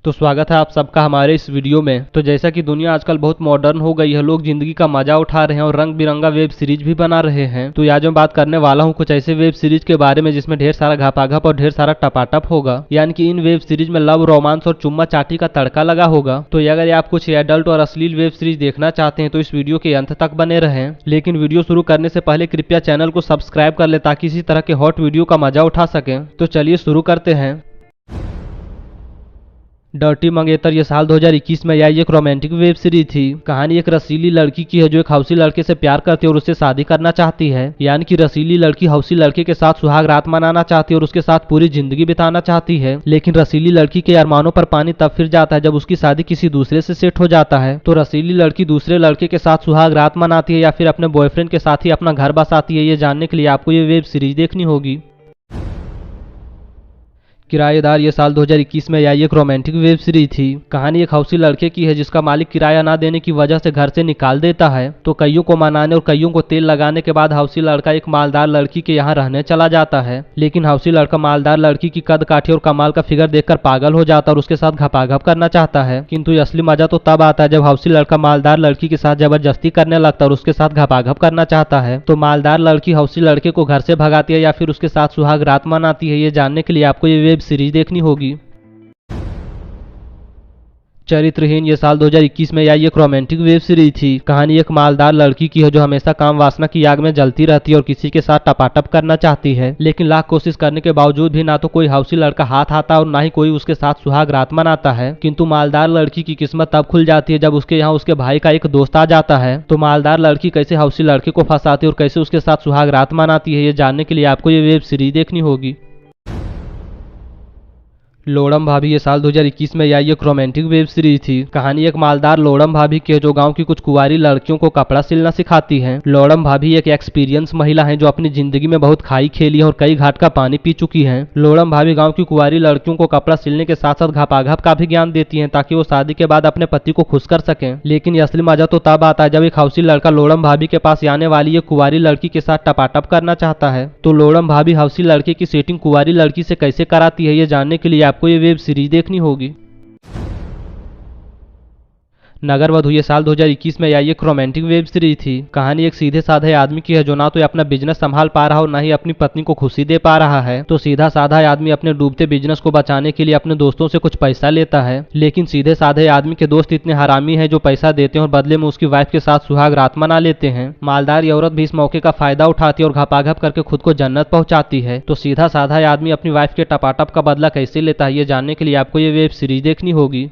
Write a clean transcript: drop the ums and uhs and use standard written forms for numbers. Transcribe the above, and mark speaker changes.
Speaker 1: तो स्वागत है आप सबका हमारे इस वीडियो में। तो जैसा कि दुनिया आजकल बहुत मॉडर्न हो गई है, लोग जिंदगी का मजा उठा रहे हैं और रंग बिरंगा वेब सीरीज भी बना रहे हैं। तो आज मैं बात करने वाला हूं कुछ ऐसे वेब सीरीज के बारे में जिसमें ढेर सारा घपाघप और ढेर सारा टपाटप होगा, यानी कि इन वेब सीरीज में लव, रोमांस और चुम्मा चाटी का तड़का लगा होगा। तो अगर आप कुछ एडल्ट और अश्लील वेब सीरीज देखना चाहते हैं तो इस वीडियो के अंत तक बने रहें। लेकिन वीडियो शुरू करने से पहले कृपया चैनल को सब्सक्राइब कर ले ताकि इसी तरह के हॉट वीडियो का मजा उठा सकें। तो चलिए शुरू करते हैं। डर्टी मंगेतर ये साल 2021 में आई एक रोमांटिक वेब सीरीज थी। कहानी एक रसीली लड़की की है जो एक हौसी लड़के से प्यार करती है और उससे शादी करना चाहती है, यानी कि रसीली लड़की हौसी लड़के के साथ सुहाग रात मनाना चाहती है और उसके साथ पूरी जिंदगी बिताना चाहती है। लेकिन रसीली लड़की के अरमानों पर पानी तब फिर जाता है जब उसकी शादी किसी दूसरे से सेट हो जाता है। तो रसीली लड़की दूसरे लड़के के साथ सुहाग रात मनाती है या फिर अपने बॉयफ्रेंड के साथ ही अपना घर बसाती है, ये जानने के लिए आपको ये वेब सीरीज देखनी होगी। किराएदार ये साल 2021 में आई एक रोमांटिक वेब सीरीज थी। कहानी एक हौसी लड़के की है जिसका मालिक किराया ना देने की वजह से घर से निकाल देता है। तो कईयों को मनाने और कईयों को तेल लगाने के बाद हौसी लड़का एक मालदार लड़की के यहाँ रहने चला जाता है। लेकिन हौसी लड़का मालदार लड़की की कद काठी और कमाल का फिगर देखकर पागल हो जाता है और उसके साथ घपाघप करना चाहता है। किंतु ये असली मजा तो तब आता है जब हौसी लड़का मालदार लड़की के साथ जबरदस्ती करने लगता है और उसके साथ घपाघप करना चाहता है। तो मालदार लड़की हौसी लड़के को घर से भगाती है या फिर उसके साथ सुहाग रात मनाती है, ये जानने के लिए आपको ये वेब सीरीज देखनी होगी। चरित्रहीन ये साल 2021 में आई एक रोमांटिक वेब सीरीज थी। कहानी एक मालदार लड़की की है जो हमेशा काम वासना की आग में जलती रहती है और किसी के साथ टपाटप करना चाहती है। लेकिन लाख कोशिश करने के बावजूद भी ना तो कोई हौसी लड़का हाथ आता और ना ही कोई उसके साथ सुहाग रात मनाता है। किंतु मालदार लड़की की किस्मत तब खुल जाती है जब उसके यहाँ उसके भाई का एक दोस्त आ जाता है। तो मालदार लड़की कैसे हौसी लड़के को फंसाती है और कैसे उसके साथ सुहाग रात मनाती है, ये जानने के लिए आपको ये वेब सीरीज देखनी होगी। लोड़म भाभी ये साल 2021 में आई एक रोमांटिक वेब सीरीज थी। कहानी एक मालदार लोड़म भाभी की है जो गांव की कुछ कुंवारी लड़कियों को कपड़ा सिलना सिखाती हैं। लोड़म भाभी एक एक्सपीरियंस महिला है जो अपनी जिंदगी में बहुत खाई खेली है और कई घाट का पानी पी चुकी हैं। लोड़म भाभी गांव की कुंवारी लड़कियों को कपड़ा सिलने के साथ साथ घपाघप का भी ज्ञान देती हैं ताकि वो शादी के बाद अपने पति को खुश कर सकें। लेकिन असली मजा तो तब आता है जब एक हौसी लड़का लोड़म भाभी के पास आने वाली एक कुंवारी लड़की के साथ टपाटप करना चाहता है। तो लोड़म भाभी हौसी लड़के की सेटिंग कुंवारी लड़की से कैसे कराती है, ये जानने के लिए आपको ये वेब सीरीज देखनी होगी। नगर वधू ये साल 2021 में आई एक रोमांटिक वेब सीरीज थी। कहानी एक सीधे साधे आदमी की है जो ना तो अपना बिजनेस संभाल पा रहा और ना ही अपनी पत्नी को खुशी दे पा रहा है। तो सीधा साधा आदमी अपने डूबते बिजनेस को बचाने के लिए अपने दोस्तों से कुछ पैसा लेता है। लेकिन सीधे साधे आदमी के दोस्त इतने हरामी हैं जो पैसा देते हैं और बदले में उसकी वाइफ के साथ सुहाग रात मना लेते हैं। मालदार औरत भी इस मौके का फायदा उठाती है और घपाघप करके खुद को जन्नत पहुंचाती है। तो सीधा साधा आदमी अपनी वाइफ के टपाटप का बदला कैसे लेता है, ये जानने के लिए आपको ये वेब सीरीज देखनी होगी।